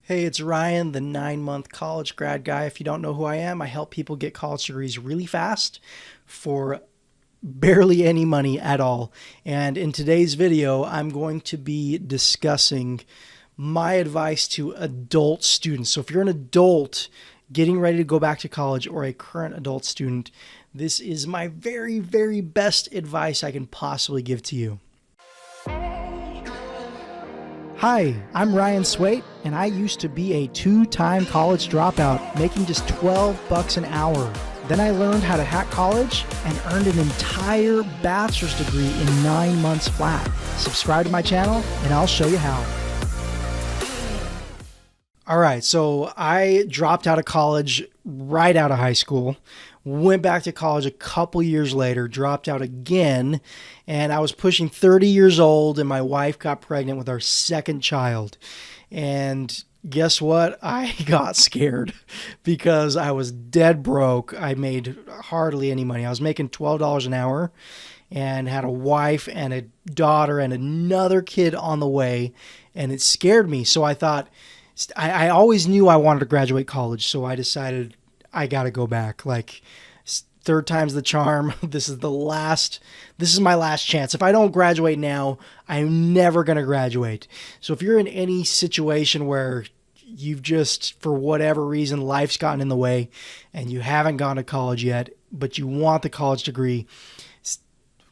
Hey, it's Ryan, the 9-month college grad guy. If you don't know who I am, I help people get college degrees really fast for barely any money at all. And in today's video, I'm going to be discussing my advice to adult students. So if you're an adult getting ready to go back to college or a current adult student, this is my very, very best advice I can possibly give to you. Hi, I'm Ryan Swayt, and I used to be a 2-time college dropout, making just $12 an hour. Then I learned how to hack college and earned an entire bachelor's degree in 9 months flat. Subscribe to my channel, and I'll show you how. All right, so I dropped out of college right out of high school, went back to college a couple years later, dropped out again, and I was pushing 30 years old, and my wife got pregnant with our second child. And guess what? I got scared because I was dead broke. I made hardly any money. I was making $12 an hour and had a wife and a daughter and another kid on the way, and it scared me. So I thought, I always knew I wanted to graduate college, so I decided I got to go back. Like, third time's the charm. This is my last chance. If I don't graduate now, I'm never going to graduate. So if you're in any situation where you've just, for whatever reason, life's gotten in the way and you haven't gone to college yet, but you want the college degree,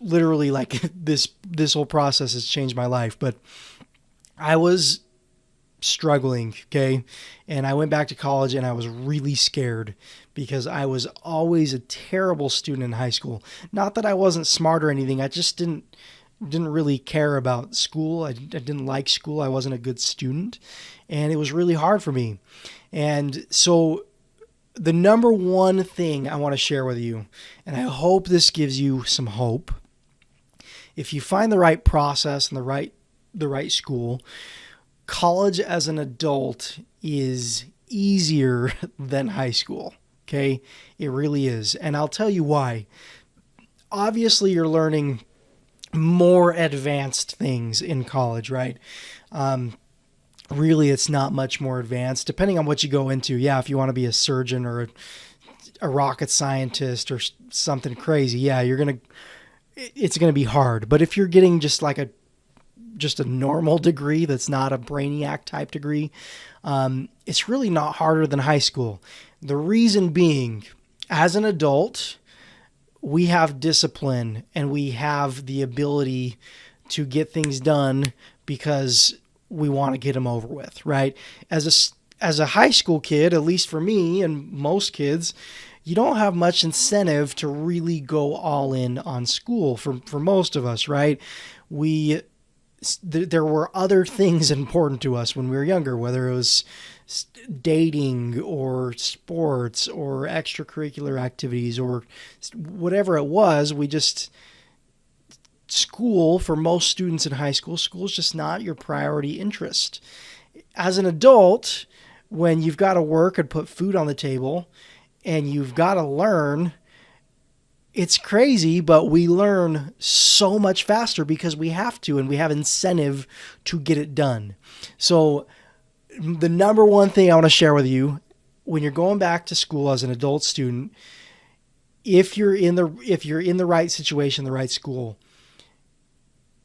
literally, like, this whole process has changed my life. But I was struggling, okay? And I went back to college and I was really scared because I was always a terrible student in high school. Not that I wasn't smart or anything. I just didn't really care about school. I didn't like school. I wasn't a good student, and it was really hard for me. And so the number one thing I want to share with you, and I hope this gives you some hope, if you find the right process and the right school, college as an adult is easier than high school, okay? It really is. And I'll tell you why. Obviously, you're learning more advanced things in college, right? Really, it's not much more advanced, depending on what you go into. Yeah, if you want to be a surgeon or a rocket scientist or something crazy, yeah, it's going to be hard. But if you're getting just a normal degree that's not a brainiac type degree, it's really not harder than high school. The reason being, as an adult, we have discipline and we have the ability to get things done because we want to get them over with, right? As a high school kid, at least for me and most kids, you don't have much incentive to really go all in on school for most of us, right? There were other things important to us when we were younger, whether it was dating or sports or extracurricular activities or whatever it was. School, for most students in high school, school is just not your priority interest. As an adult, when you've got to work and put food on the table and you've got to learn, it's crazy, but we learn so much faster because we have to, and we have incentive to get it done. So the number one thing I want to share with you, when you're going back to school as an adult student, if you're in the right situation, the right school,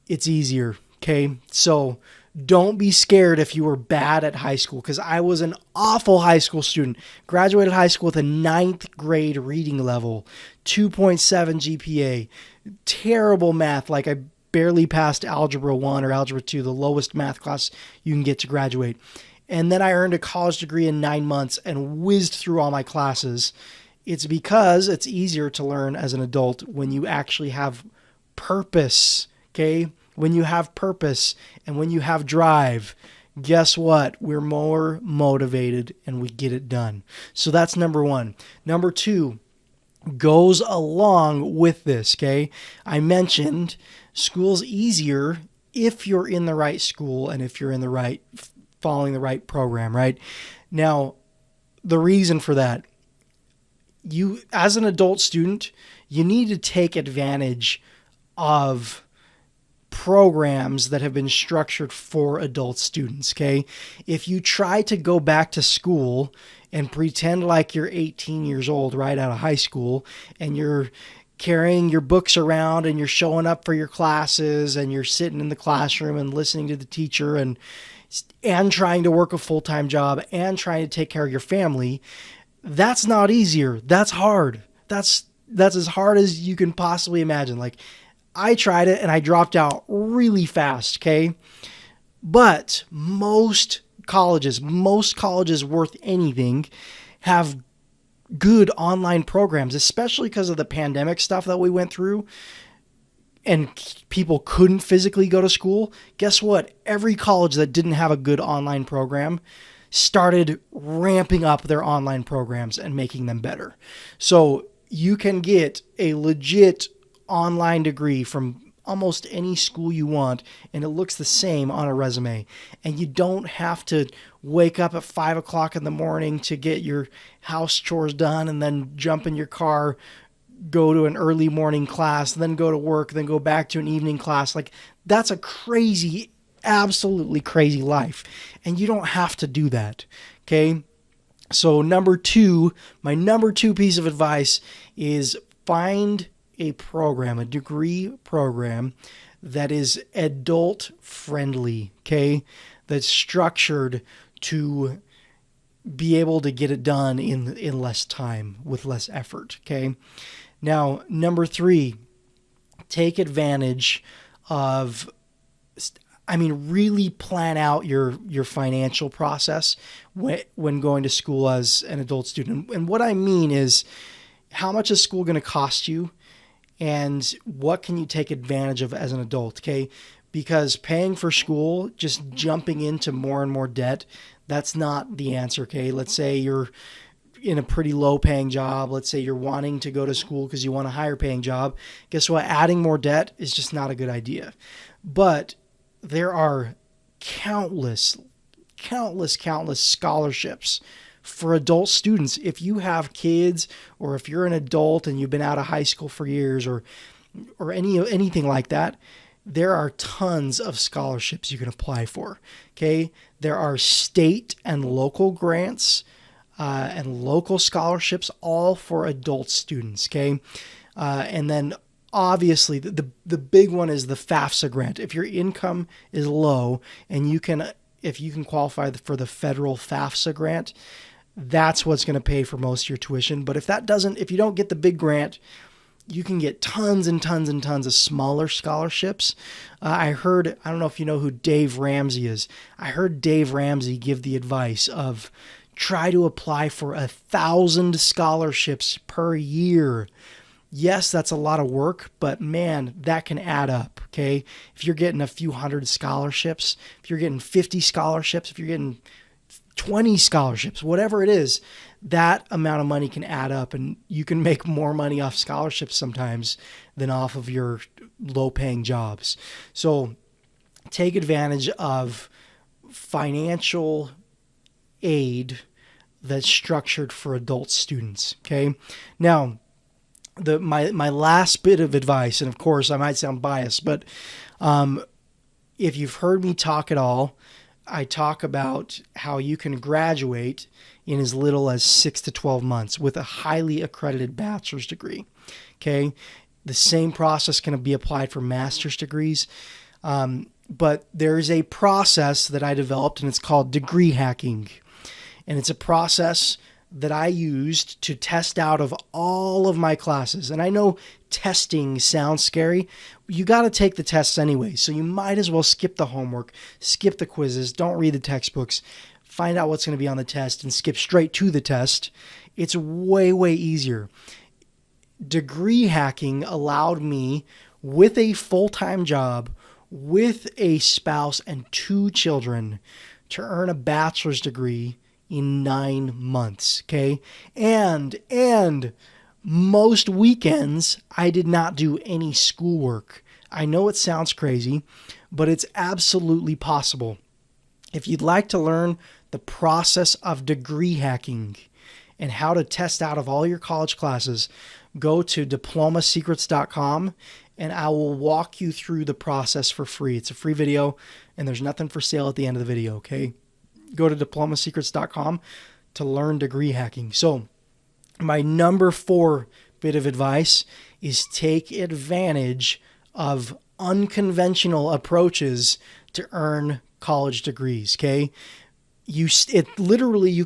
it's easier, okay? So don't be scared if you were bad at high school, because I was an awful high school student. Graduated high school with a 9th grade reading level, 2.7 GPA, terrible math. Like, I barely passed Algebra 1 or Algebra 2, the lowest math class you can get to graduate. And then I earned a college degree in 9 months and whizzed through all my classes. It's because it's easier to learn as an adult when you actually have purpose, okay? When you have purpose and when you have drive, guess what? We're more motivated and we get it done. So that's number one. Number two goes along with this, okay? I mentioned school's easier if you're in the right school and if you're following the right program, right? Now, the reason for that, as an adult student, you need to take advantage of programs that have been structured for adult students, okay? If you try to go back to school and pretend like you're 18 years old right out of high school, and you're carrying your books around and you're showing up for your classes and you're sitting in the classroom and listening to the teacher and trying to work a full-time job and trying to take care of your family, that's not easier. That's hard. That's as hard as you can possibly imagine. Like, I tried it and I dropped out really fast, okay? But most colleges worth anything have good online programs, especially because of the pandemic stuff that we went through and people couldn't physically go to school. Guess what? Every college that didn't have a good online program started ramping up their online programs and making them better. So you can get a legit online degree from almost any school you want, and it looks the same on a resume. And you don't have to wake up at 5 o'clock in the morning to get your house chores done and then jump in your car, go to an early morning class, then go to work, then go back to an evening class. Like, that's a crazy, absolutely crazy life. And you don't have to do that. Okay. So my number two piece of advice is find a program, a degree program that is adult friendly, okay? That's structured to be able to get it done in less time with less effort, okay? Now, number 3, take advantage of, really plan out your financial process when going to school as an adult student. And what I mean is, how much is school going to cost you? And what can you take advantage of as an adult, okay? Because paying for school, just jumping into more and more debt, that's not the answer, okay? Let's say you're in a pretty low paying job. Let's say you're wanting to go to school because you want a higher paying job. Guess what? Adding more debt is just not a good idea. But there are countless scholarships for adult students. If you have kids, or if you're an adult and you've been out of high school for years, or anything like that, there are tons of scholarships you can apply for. Okay, there are state and local grants and local scholarships, all for adult students. Okay, and then obviously the big one is the FAFSA grant. If your income is low and if you can qualify for the federal FAFSA grant, that's what's going to pay for most of your tuition. But if you don't get the big grant, you can get tons and tons and tons of smaller scholarships. I don't know if you know who Dave Ramsey is. I heard Dave Ramsey give the advice of try to apply for 1,000 scholarships per year. Yes, that's a lot of work, but man, that can add up, okay? If you're getting a few hundred scholarships, if you're getting 50 scholarships, if you're getting 20 scholarships, whatever it is, that amount of money can add up, and you can make more money off scholarships sometimes than off of your low-paying jobs. So take advantage of financial aid that's structured for adult students, okay? Now, my last bit of advice, and of course I might sound biased, but if you've heard me talk at all, I talk about how you can graduate in as little as 6 to 12 months with a highly accredited bachelor's degree. Okay, the same process can be applied for master's degrees, but there's a process that I developed, and it's called degree hacking, and it's a process that I used to test out of all of my classes. And I know testing sounds scary. You got to take the tests anyway, so you might as well skip the homework, skip the quizzes, don't read the textbooks, find out what's going to be on the test and skip straight to the test. It's way, way easier. Degree hacking allowed me, with a full-time job, with a spouse and 2 children, to earn a bachelor's degree in 9 months, okay? And most weekends, I did not do any schoolwork. I know it sounds crazy, but it's absolutely possible. If you'd like to learn the process of degree hacking and how to test out of all your college classes, go to diplomasecrets.com and I will walk you through the process for free. It's a free video, and there's nothing for sale at the end of the video, okay? Go to diplomasecrets.com to learn degree hacking. So my number 4 bit of advice is take advantage of unconventional approaches to earn college degrees, okay? You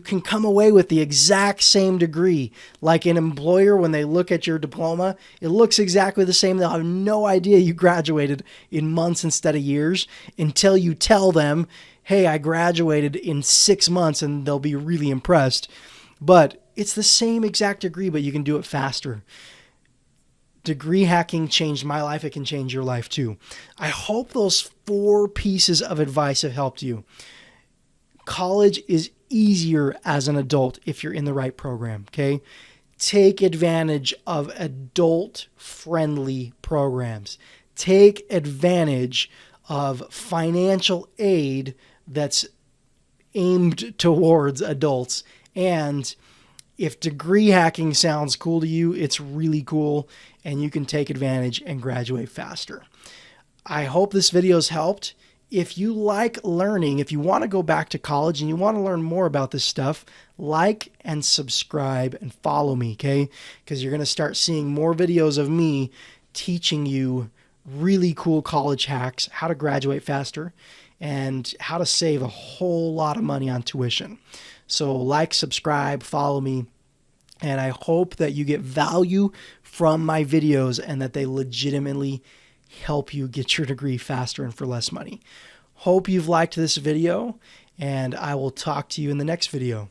can come away with the exact same degree. Like an employer, when they look at your diploma, it looks exactly the same. They'll have no idea you graduated in months instead of years until you tell them, hey, I graduated in 6 months, and they'll be really impressed. But it's the same exact degree, but you can do it faster. Degree hacking changed my life. It can change your life too. I hope those 4 pieces of advice have helped you. College is easier as an adult if you're in the right program, okay? Take advantage of adult-friendly programs. Take advantage of financial aid that's aimed towards adults. And if degree hacking sounds cool to you, it's really cool, and you can take advantage and graduate faster. I hope this video has helped. If you like learning, if you want to go back to college and you want to learn more about this stuff, like and subscribe and follow me, okay? Because you're going to start seeing more videos of me teaching you really cool college hacks, how to graduate faster, and how to save a whole lot of money on tuition. So like, subscribe, follow me, and I hope that you get value from my videos and that they legitimately help you get your degree faster and for less money. Hope you've liked this video, and I will talk to you in the next video.